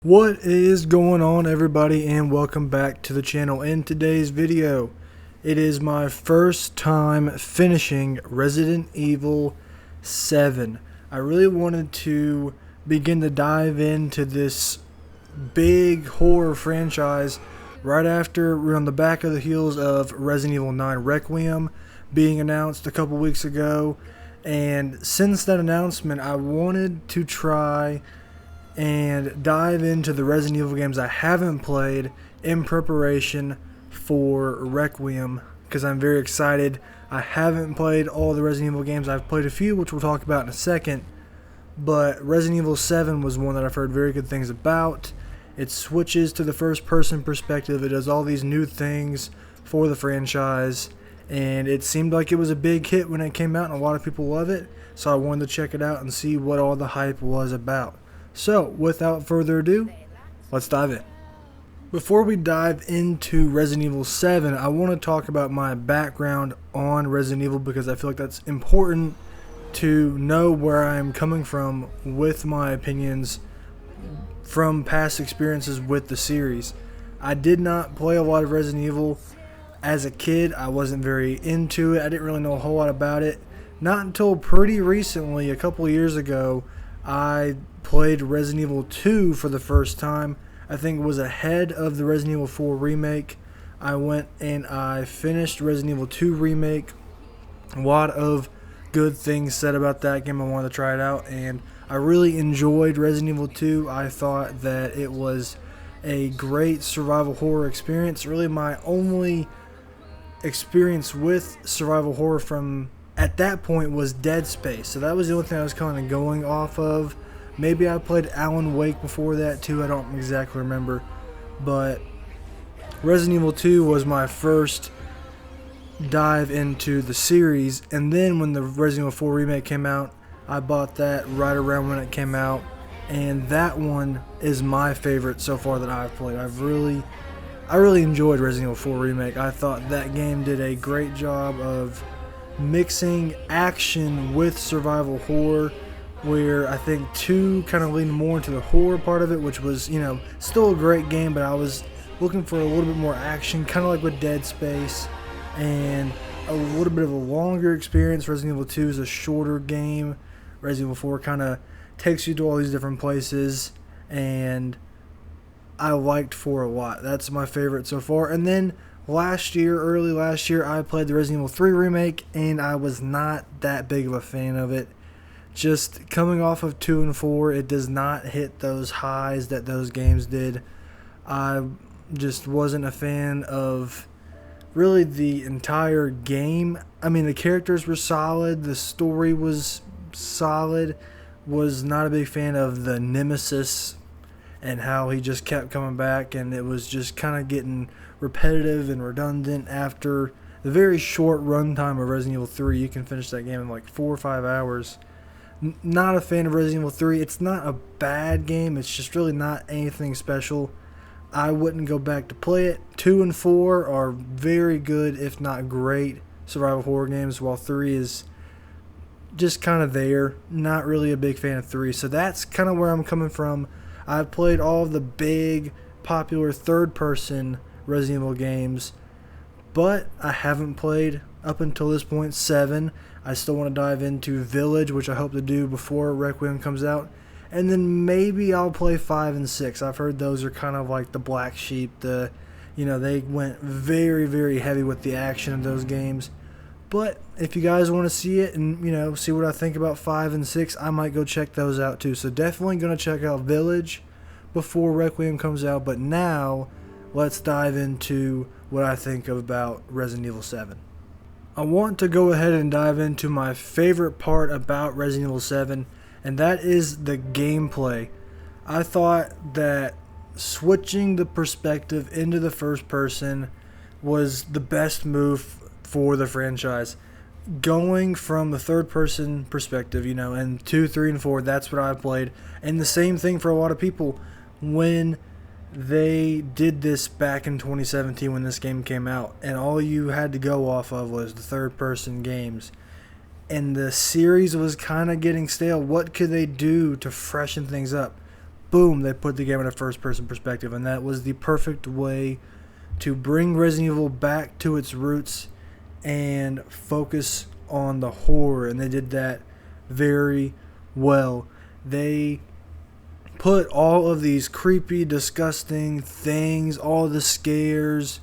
What is going on, everybody, and welcome back to the channel. In today's video, it is my first time finishing Resident Evil 7. I really wanted to begin to dive into this big horror franchise right after we're on the back of the heels of Resident Evil 9 Requiem being announced a couple weeks ago. And since that announcement, I wanted to try and dive into the Resident Evil games I haven't played in preparation for Requiem, because I'm very excited. I haven't played all the Resident Evil games. I've played a few, which we'll talk about in a second, but Resident Evil 7 was one that I've heard very good things about. It switches to the first person perspective. It does all these new things for the franchise, and it seemed like it was a big hit when it came out, and a lot of people love it, so I wanted to check it out and see what all the hype was about. So, without further ado, let's dive in. Before we dive into Resident Evil 7, I want to talk about my background on Resident Evil, because I feel like that's important to know where I am coming from with my opinions from past experiences with the series. I did not play a lot of Resident Evil as a kid. I wasn't very into it. I didn't really know a whole lot about it. Not until pretty recently, a couple years ago, I played Resident Evil 2 for the first time. I think it was ahead of the Resident Evil 4 remake. I went and I finished Resident Evil 2 remake. A lot of good things said about that game. I wanted to try it out, and I really enjoyed Resident Evil 2. I thought that it was a great survival horror experience. Really my only experience with survival horror from at that point was Dead Space, so that was the only thing I was kind of going off of. Maybe I played Alan Wake before that too, I don't exactly remember, but Resident Evil 2 was my first dive into the series. And then when the Resident Evil 4 remake came out, I bought that right around when it came out, and that one is my favorite so far that I've played. I really enjoyed Resident Evil 4 remake. I thought that game did a great job of mixing action with survival horror, where I think 2 kind of leaned more into the horror part of it, which was, still a great game, but I was looking for a little bit more action, kind of like with Dead Space, and a little bit of a longer experience. Resident Evil 2 is a shorter game. Resident Evil 4 kind of takes you to all these different places, and I liked 4 a lot. That's my favorite so far. And then early last year, I played the Resident Evil 3 remake, and I was not that big of a fan of it. Just coming off of 2 and 4, it does not hit those highs that those games did. I just wasn't a fan of really the entire game. I mean, the characters were solid, the story was solid. Was not a big fan of the Nemesis and how he just kept coming back, and it was just kind of getting repetitive and redundant after the very short runtime of Resident Evil 3. You can finish that game in like 4 or 5 hours. Not a fan of Resident Evil 3. It's not a bad game. It's just really not anything special. I wouldn't go back to play it. 2 and 4 are very good, if not great, survival horror games, while 3 is just kind of there. Not really a big fan of 3. So that's kind of where I'm coming from. I've played all of the big, popular third-person Resident Evil games, but I haven't played, up until this point, 7. I still want to dive into Village, which I hope to do before Requiem comes out. And then maybe I'll play 5 and 6. I've heard those are kind of like the black sheep. They went very, very heavy with the action of those games. But if you guys want to see it and, see what I think about 5 and 6, I might go check those out too. So definitely going to check out Village before Requiem comes out. But now, let's dive into what I think about Resident Evil 7. I want to go ahead and dive into my favorite part about Resident Evil 7, and that is the gameplay. I thought that switching the perspective into the first person was the best move for the franchise. Going from the third person perspective, and 2, 3, and 4, that's what I played. And the same thing for a lot of people. When they did this back in 2017 when this game came out, and all you had to go off of was the third person games, and the series was kind of getting stale. What could they do to freshen things up? boom, they put the game in a first-person perspective, and that was the perfect way to bring Resident Evil back to its roots and focus on the horror, and they did that very well. They put all of these creepy, disgusting things, all the scares,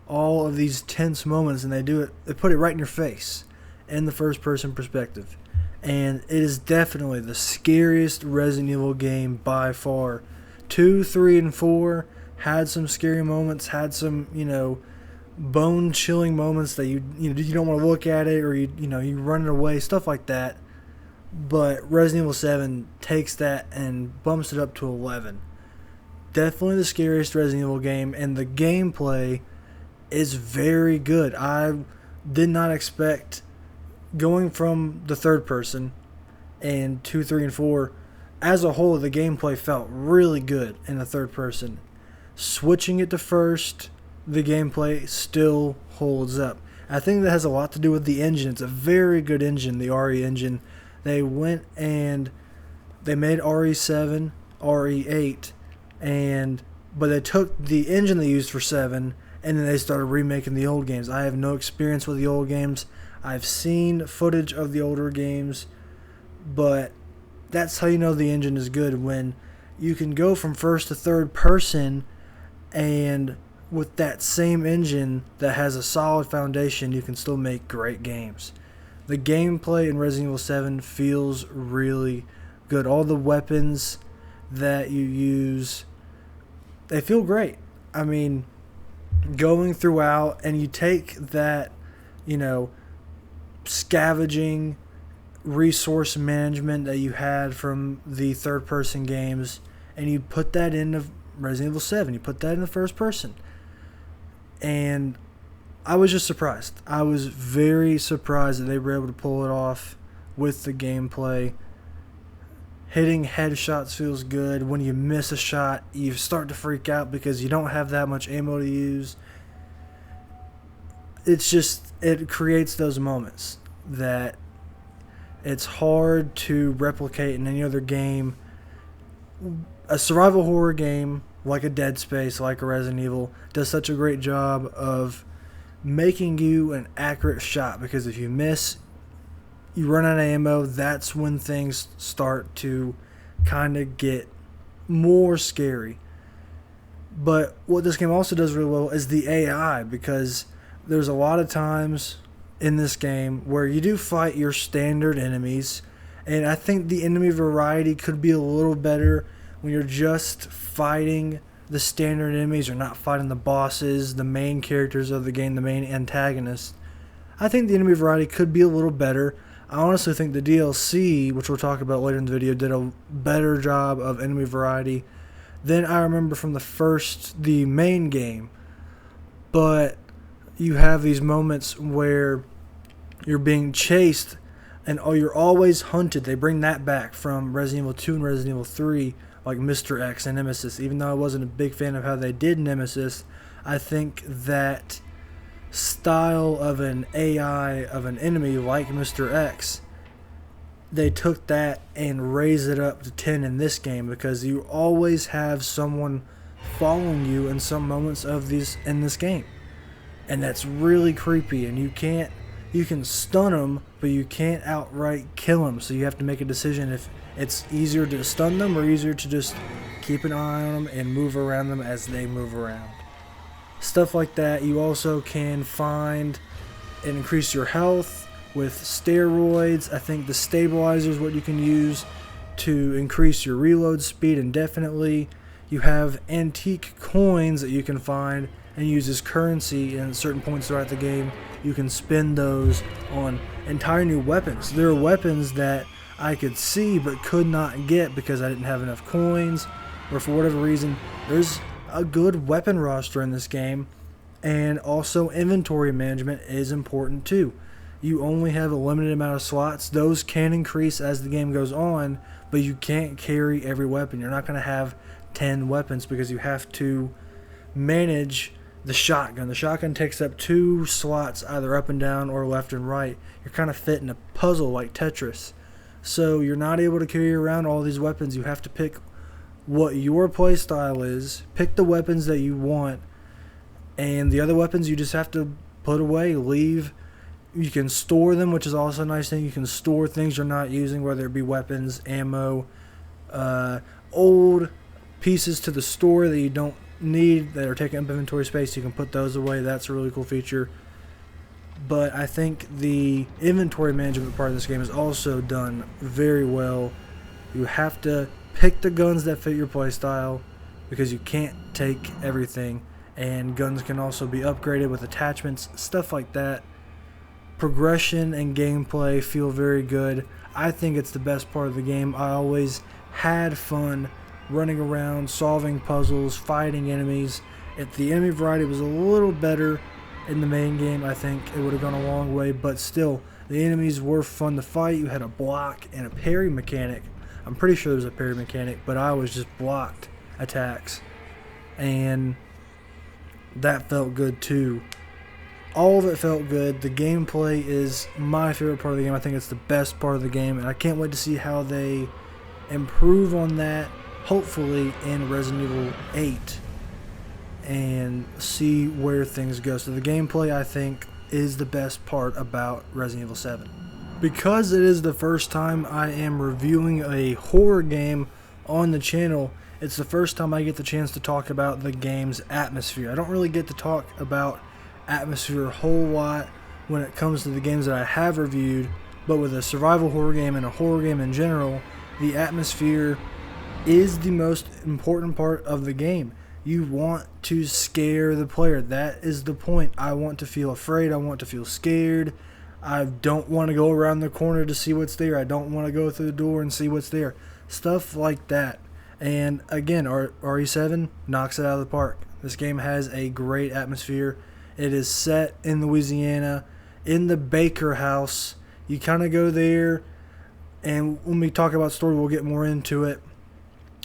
all of these tense moments, and they put it right in your face in the first-person perspective. And it is definitely the scariest Resident Evil game by far. 2, 3, and 4 had some scary moments, had some, bone-chilling moments that you don't want to look at it, or you run it away, stuff like that. But Resident Evil 7 takes that and bumps it up to 11. Definitely the scariest Resident Evil game, and the gameplay is very good. I did not expect, going from the third person and 2, 3, and 4, as a whole, the gameplay felt really good in the third person. Switching it to first, the gameplay still holds up. I think that has a lot to do with the engine. It's a very good engine, the RE engine. They went and they made RE7, RE8, but they took the engine they used for 7, and then they started remaking the old games. I have no experience with the old games. I've seen footage of the older games, but that's how you know the engine is good, when you can go from first to third person, and with that same engine that has a solid foundation, you can still make great games. The gameplay in Resident Evil 7 feels really good. All the weapons that you use, they feel great. I mean, going throughout, and you take that, scavenging resource management that you had from the third person games, and you put that into Resident Evil 7. You put that in the first person, and I was just surprised. I was very surprised that they were able to pull it off with the gameplay. Hitting headshots feels good. When you miss a shot, you start to freak out because you don't have that much ammo to use. It creates those moments that it's hard to replicate in any other game. A survival horror game like a Dead Space, like a Resident Evil, does such a great job of making you an accurate shot, because if you miss, you run out of ammo. That's when things start to kind of get more scary. But what this game also does really well is the AI, because there's a lot of times in this game where you do fight your standard enemies, and I think the enemy variety could be a little better when you're just fighting the standard enemies, or not fighting the bosses, the main characters of the game, the main antagonists. I think the enemy variety could be a little better. I honestly think the DLC, which we'll talk about later in the video, did a better job of enemy variety than I remember from the main game. But you have these moments where you're being chased and you're always hunted. They bring that back from Resident Evil 2 and Resident Evil 3, like Mr. X and Nemesis. Even though I wasn't a big fan of how they did Nemesis, I think that style of an AI of an enemy like Mr. X, they took that and raised it up to 10 in this game, because you always have someone following you in some moments of these in this game, and that's really creepy. And you can stun them, but you can't outright kill them, so you have to make a decision if it's easier to stun them or easier to just keep an eye on them and move around them as they move around. Stuff like that. You also can find and increase your health with steroids. I think the stabilizer is what you can use to increase your reload speed indefinitely. You have antique coins that you can find and use as currency, and at certain points throughout the game you can spend those on entire new weapons. There are weapons that I could see but could not get because I didn't have enough coins, or for whatever reason. There's a good weapon roster in this game, and also inventory management is important too. You only have a limited amount of slots. Those can increase as the game goes on, but you can't carry every weapon. You're not going to have 10 weapons because you have to manage the shotgun. The shotgun takes up 2 slots, either up and down or left and right. You're kind of fit in a puzzle like Tetris. So you're not able to carry around all these weapons. You have to pick what your play style is, pick the weapons that you want, and the other weapons you just have to put away, leave. You can store them, which is also a nice thing. You can store things you're not using, whether it be weapons, ammo, old pieces to the store that you don't need that are taking up inventory space. You can put those away. That's a really cool feature. But I think the inventory management part of this game is also done very well. You have to pick the guns that fit your playstyle because you can't take everything, and guns can also be upgraded with attachments, stuff like that. Progression and gameplay feel very good. I think it's the best part of the game. I always had fun running around, solving puzzles, fighting enemies. If the enemy variety was a little better in the main game, I think it would have gone a long way, but still, the enemies were fun to fight. You had a block and a parry mechanic. I'm pretty sure there was a parry mechanic, but I always just blocked attacks, and that felt good too. All of it felt good. The gameplay is my favorite part of the game. I think it's the best part of the game, and I can't wait to see how they improve on that, hopefully in Resident Evil 8, and see where things go. So the gameplay, I think, is the best part about Resident Evil 7. Because it is the first time I am reviewing a horror game on the channel, it's the first time I get the chance to talk about the game's atmosphere. I don't really get to talk about atmosphere a whole lot when it comes to the games that I have reviewed, but with a survival horror game and a horror game in general, the atmosphere is the most important part of the game. You want to scare the player. That is the point. I want to feel afraid. I want to feel scared. I don't want to go around the corner to see what's there. I don't want to go through the door and see what's there. Stuff like that. And again, RE7 knocks it out of the park. This game has a great atmosphere. It is set in Louisiana, in the Baker house. You kind of go there, and when we talk about story, we'll get more into it.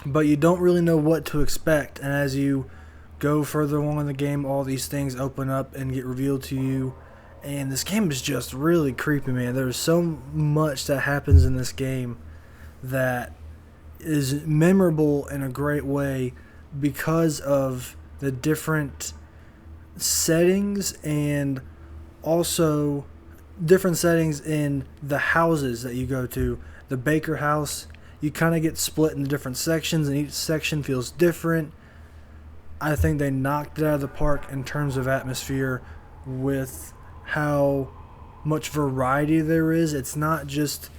But you don't really know what to expect. And as you go further along in the game, all these things open up and get revealed to you. And this game is just really creepy, man. There's so much that happens in this game that is memorable in a great way because of the different settings, and also different settings in the houses that you go to. The Baker house, you kind of get split into different sections, and each section feels different. I think they knocked it out of the park in terms of atmosphere with how much variety there is. It's not just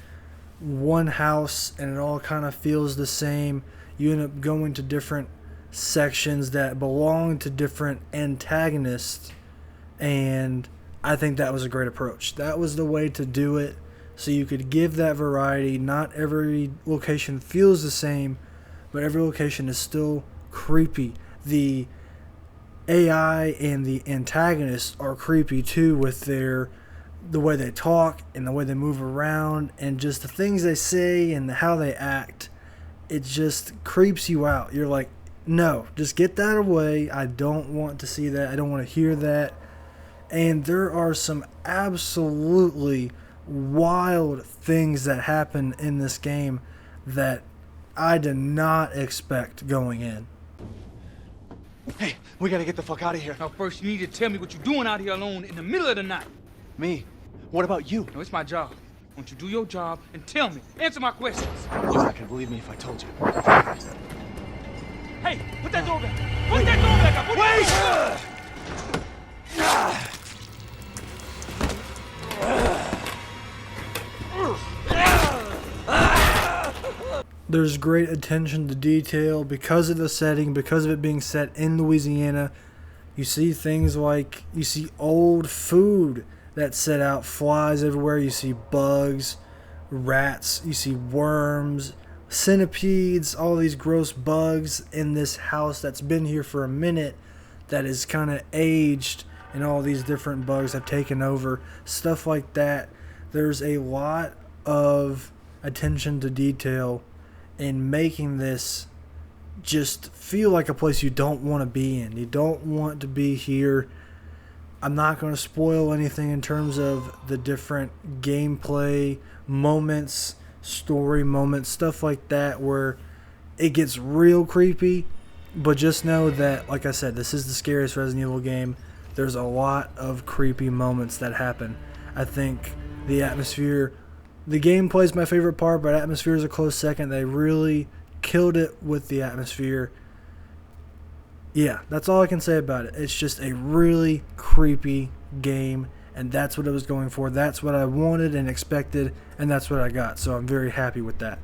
one house and it all kind of feels the same. You end up going to different sections that belong to different antagonists, and I think that was a great approach. That was the way to do it, so you could give that variety. Not every location feels the same, but every location is still creepy. The AI and the antagonists are creepy too, with the way they talk and the way they move around and just the things they say and how they act. It just creeps you out. You're like, no, just get that away. I don't want to see that. I don't want to hear that. And there are some absolutely wild things that happen in this game that I did not expect going in. Hey, we gotta get the fuck out of here. Now, first, you need to tell me what you're doing out here alone in the middle of the night. Me? What about you? No, it's my job. Won't you do your job and tell me? Answer my questions. You're not gonna believe me if I told you. Hey, put that door back. Put that door back up. There's great attention to detail because of the setting, because of it being set in Louisiana. You see things like, you see old food that's set out, flies everywhere. You see bugs, rats, you see worms, centipedes, all these gross bugs in this house that's been here for a minute, that is kind of aged, and all these different bugs have taken over. Stuff like that. There's a lot of attention to detail in making this just feel like a place you don't want to be in. You don't want to be here. I'm not going to spoil anything in terms of the different gameplay moments, story moments, stuff like that, where it gets real creepy. But just know that, like I said, this is the scariest Resident Evil game. There's a lot of creepy moments that happen. I think the atmosphere, the gameplay is my favorite part, but atmosphere is a close second. They really killed it with the atmosphere. Yeah, that's all I can say about it. It's just a really creepy game, and that's what it was going for. That's what I wanted and expected, and that's what I got. So I'm very happy with that.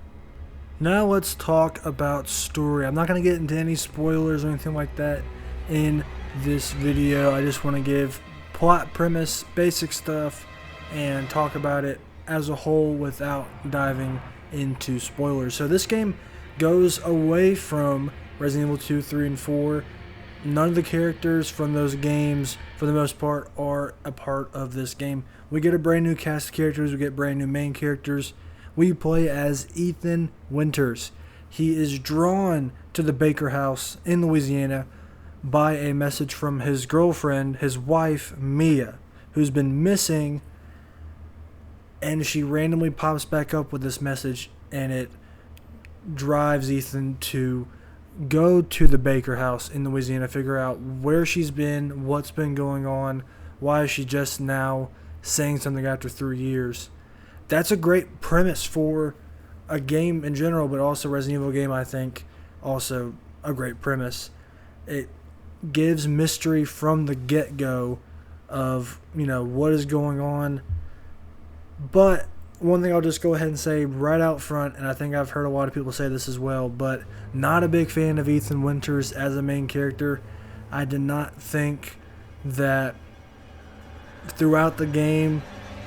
Now let's talk about story. I'm not going to get into any spoilers or anything like that in this video. I just want to give plot, premise, basic stuff, and talk about it as a whole without diving into spoilers. So this game goes away from Resident Evil 2, 3, and 4. None of the characters from those games, for the most part, are a part of this game. We get a brand new cast of characters. We get brand new main characters. We play as Ethan Winters. He is drawn to the Baker house in Louisiana by a message from his girlfriend, his wife, Mia, who's been missing, and she randomly pops back up with this message, and it drives Ethan to go to the Baker house in Louisiana, figure out where she's been, what's been going on, why is she just now saying something after 3 years. That's a great premise for a game in general, but also Resident Evil game, I think, also a great premise. It gives mystery from the get-go of, what is going on. But one thing I'll just go ahead and say right out front, and I think I've heard a lot of people say this as well, but not a big fan of Ethan Winters as a main character. I did not think that throughout the game,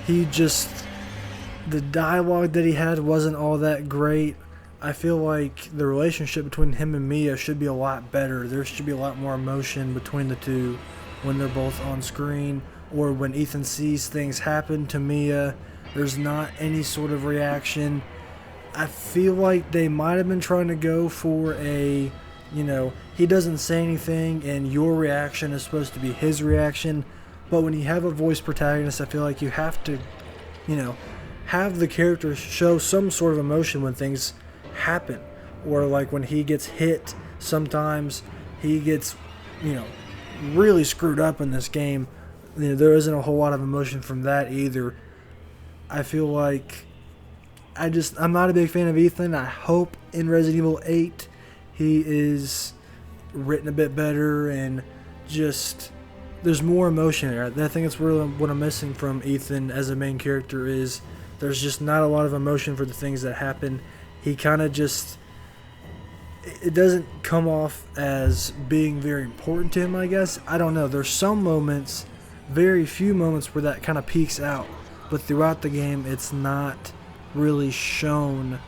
the dialogue that he had wasn't all that great. I feel like the relationship between him and Mia should be a lot better. There should be a lot more emotion between the two when they're both on screen, or when Ethan sees things happen to Mia. There's not any sort of reaction. I feel like they might have been trying to go for a, he doesn't say anything and your reaction is supposed to be his reaction. But when you have a voice protagonist, I feel like you have to, have the character show some sort of emotion when things happen. Or like when he gets hit, sometimes he gets, really screwed up in this game. There isn't a whole lot of emotion from that either. I feel like I'm not a big fan of Ethan. I hope in Resident Evil 8 he is written a bit better and just there's more emotion there. I think that's really what I'm missing from Ethan as a main character is there's just not a lot of emotion for the things that happen. He kind of just, it doesn't come off as being very important to him, I guess. I don't know. There's some moments, very few moments where that kind of peaks out. But throughout the game, it's not really shown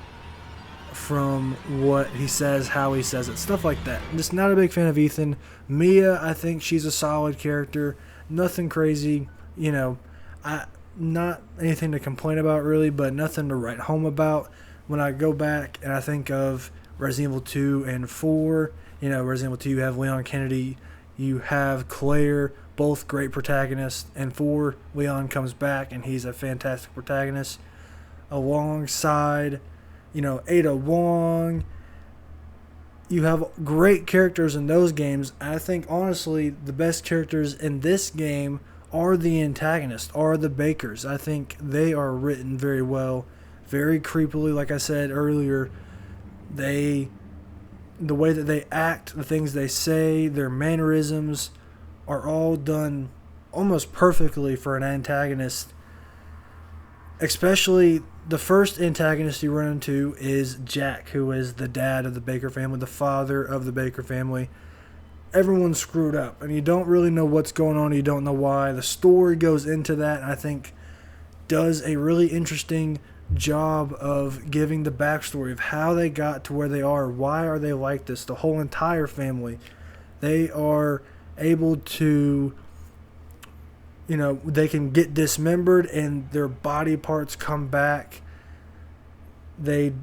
from what he says, how he says it, stuff like that. I'm just not a big fan of Ethan. Mia, I think she's a solid character. Nothing crazy, not anything to complain about really, but nothing to write home about. When I go back and I think of Resident Evil 2 and 4, Resident Evil 2 you have Leon Kennedy, you have Claire, both great protagonists, and 4, Leon comes back and he's a fantastic protagonist alongside, Ada Wong. You have great characters in those games. I think honestly the best characters in this game are the antagonists, are the Bakers. I think they are written very well, very creepily. Like I said earlier, the way that they act, the things they say, their mannerisms are all done almost perfectly for an antagonist. Especially the first antagonist you run into is Jack, who is the dad of the Baker family, the father of the Baker family. Everyone's screwed up, and you don't really know what's going on. You don't know why. The story goes into that, and I think does a really interesting job of giving the backstory of how they got to where they are. Why are they like this? The whole entire family. They are able to, they can get dismembered and their body parts come back. They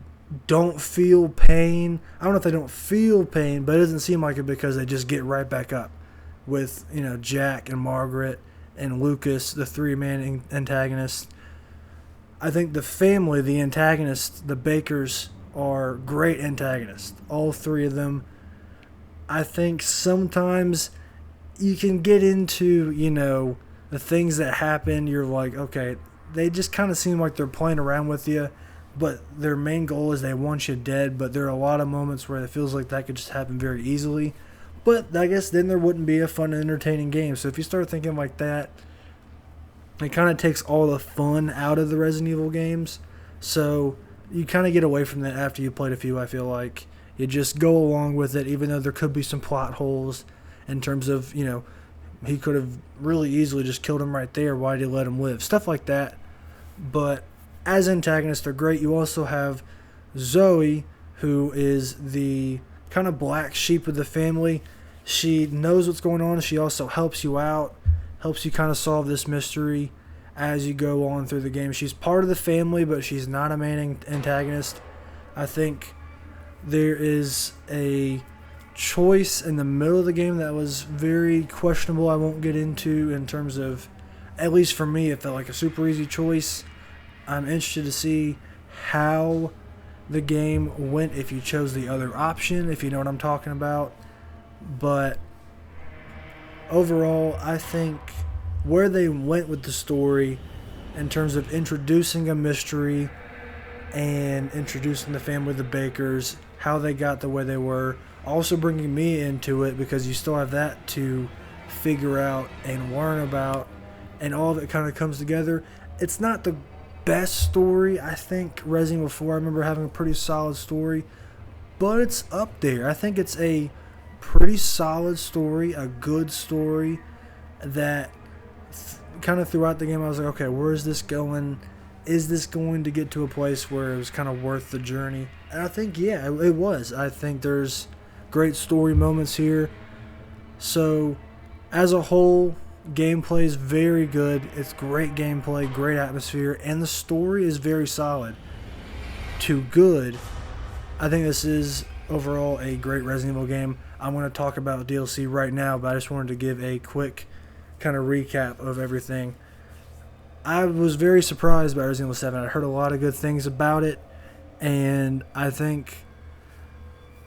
don't feel pain. I don't know if they don't feel pain, but it doesn't seem like it because they just get right back up with, Jack and Margaret and Lucas, the three-man antagonists. I think the family, the antagonists, the Bakers, are great antagonists. All three of them. I think sometimes you can get into, the things that happen. You're like, okay, they just kind of seem like they're playing around with you, but their main goal is they want you dead. But there are a lot of moments where it feels like that could just happen very easily. But I guess then there wouldn't be a fun and entertaining game. So if you start thinking like that, it kind of takes all the fun out of the Resident Evil games. So you kind of get away from that after you played a few, I feel like. You just go along with it, even though there could be some plot holes in terms of, he could have really easily just killed him right there. Why did he let him live? Stuff like that. But as antagonists, they're great. You also have Zoe, who is the kind of black sheep of the family. She knows what's going on. She also helps you out, helps you kind of solve this mystery as you go on through the game. She's part of the family, but she's not a main antagonist. I think there is a choice in the middle of the game that was very questionable. I won't get into in terms of, at least for me, it felt like a super easy choice. I'm interested to see how the game went if you chose the other option, if you know what I'm talking about. But overall, I think where they went with the story in terms of introducing a mystery and introducing the family of the Bakers, how they got the way they were, also bringing me into it because you still have that to figure out and learn about, and all of it kind of comes together. It's not the best story. I think Resident Evil 4, I remember having a pretty solid story, but it's up there. I think it's a pretty solid story, a good story that kind of throughout the game I was like, okay, where is this going? Is this going to get to a place where it was kind of worth the journey? And I think, yeah, it was. I think there's great story moments here. So, as a whole, gameplay is very good. It's great gameplay, great atmosphere, and the story is very solid to good. I think this is overall a great Resident Evil game. I'm going to talk about DLC right now, but I just wanted to give a quick kind of recap of everything. I was very surprised by Resident Evil 7. I heard a lot of good things about it, and I think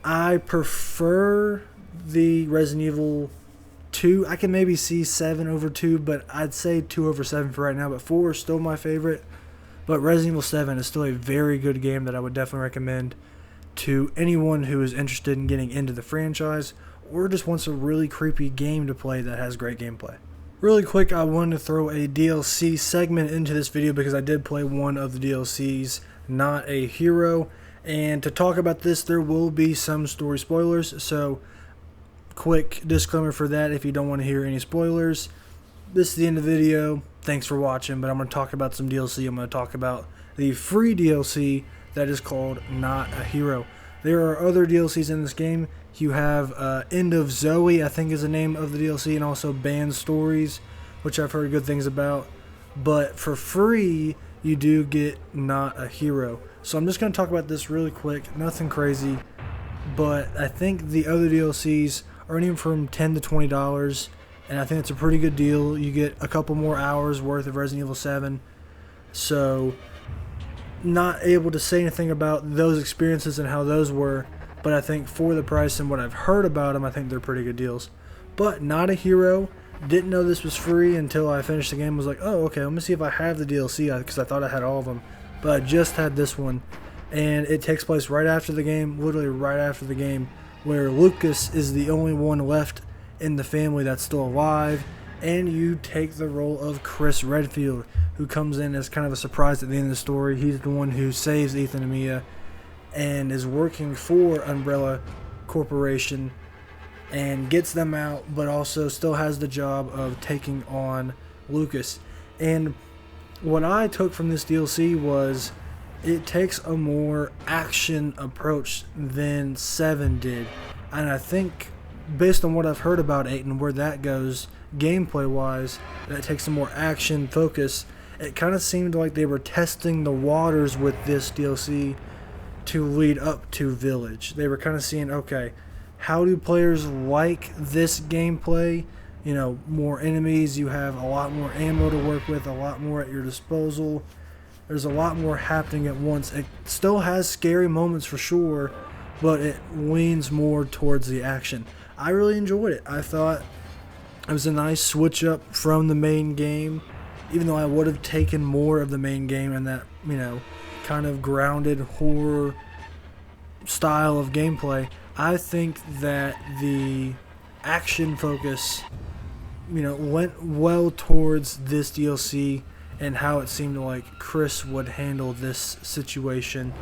I prefer the Resident Evil 2. I can maybe see 7 over 2, but I'd say 2 over 7 for right now, but 4 is still my favorite. But Resident Evil 7 is still a very good game that I would definitely recommend to anyone who is interested in getting into the franchise or just wants a really creepy game to play that has great gameplay. Really quick, I wanted to throw a DLC segment into this video because I did play one of the DLCs, Not a Hero. And to talk about this, there will be some story spoilers, so quick disclaimer for that if you don't want to hear any spoilers. This is the end of the video. Thanks for watching, but I'm going to talk about some DLC. I'm going to talk about the free DLC that is called Not a Hero. There are other DLCs in this game. You have End of Zoe, I think is the name of the DLC, and also Banned Stories, which I've heard good things about. But for free, you do get Not a Hero. So I'm just going to talk about this really quick, nothing crazy. But I think the other DLCs are anywhere from $10 to $20, and I think it's a pretty good deal. You get a couple more hours worth of Resident Evil 7. So, not able to say anything about those experiences and how those were, but I think for the price and what I've heard about them, I think they're pretty good deals. But Not a Hero, didn't know this was free until I finished the game. Was like, oh, okay, let me see if I have the DLC, because I thought I had all of them. But I just had this one, and it takes place right after the game, literally right after the game, where Lucas is the only one left in the family that's still alive, and you take the role of Chris Redfield, who comes in as kind of a surprise at the end of the story. He's the one who saves Ethan and Mia and is working for Umbrella Corporation and gets them out, but also still has the job of taking on Lucas. And what I took from this DLC was it takes a more action approach than 7 did. And I think based on what I've heard about 8 and where that goes gameplay wise, that takes a more action focus. It kind of seemed like they were testing the waters with this DLC to lead up to Village. They were kind of seeing, okay, how do players like this gameplay? You know, more enemies, you have a lot more ammo to work with, a lot more at your disposal. There's a lot more happening at once. It still has scary moments for sure, but it leans more towards the action. I really enjoyed it. I thought it was a nice switch up from the main game, even though I would have taken more of the main game and that, kind of grounded horror style of gameplay. I think that the action focus, went well towards this DLC and how it seemed like Chris would handle this situation.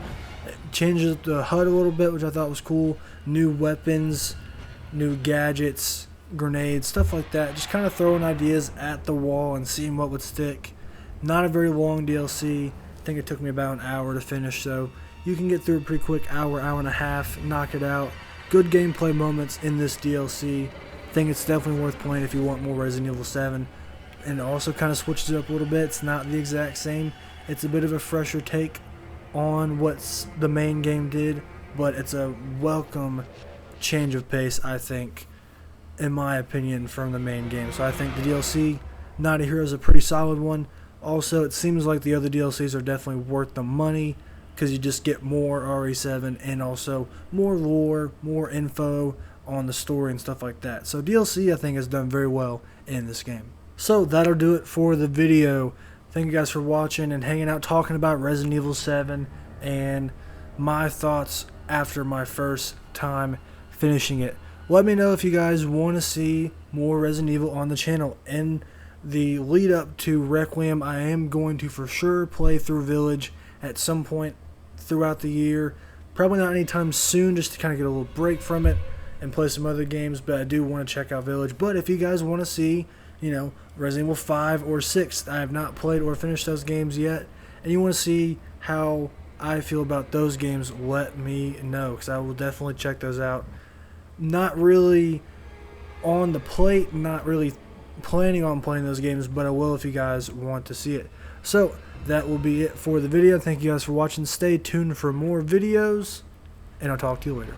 It changes the HUD a little bit, which I thought was cool. New weapons, new gadgets, grenades, stuff like that. Just kind of throwing ideas at the wall and seeing what would stick. Not a very long DLC. I think it took me about an hour to finish, so you can get through it pretty quick. Hour and a half, knock it out. Good gameplay moments in this DLC. I think it's definitely worth playing if you want more Resident Evil 7. And it also kind of switches it up a little bit. It's not the exact same. It's a bit of a fresher take on what the main game did, but it's a welcome change of pace, I think, in my opinion, from the main game. So I think the DLC, Night of Heroes, is a pretty solid one. Also, it seems like the other DLCs are definitely worth the money because you just get more RE7 and also more lore, more info on the story and stuff like that. So DLC, I think, has done very well in this game. So that'll do it for the video. Thank you guys for watching and hanging out, talking about Resident Evil 7 and my thoughts after my first time finishing it. Let me know if you guys want to see more Resident Evil on the channel. In the lead up to Requiem, I am going to for sure play through Village at some point throughout the year. Probably not anytime soon, just to kind of get a little break from it and play some other games, but I do want to check out Village. But if you guys want to see, Resident Evil 5 or 6, I have not played or finished those games yet, and you want to see how I feel about those games, let me know, because I will definitely check those out. Not really on the plate, not really planning on playing those games, but I will if you guys want to see it. So that will be it for the video. Thank you guys for watching. Stay tuned for more videos, and I'll talk to you later.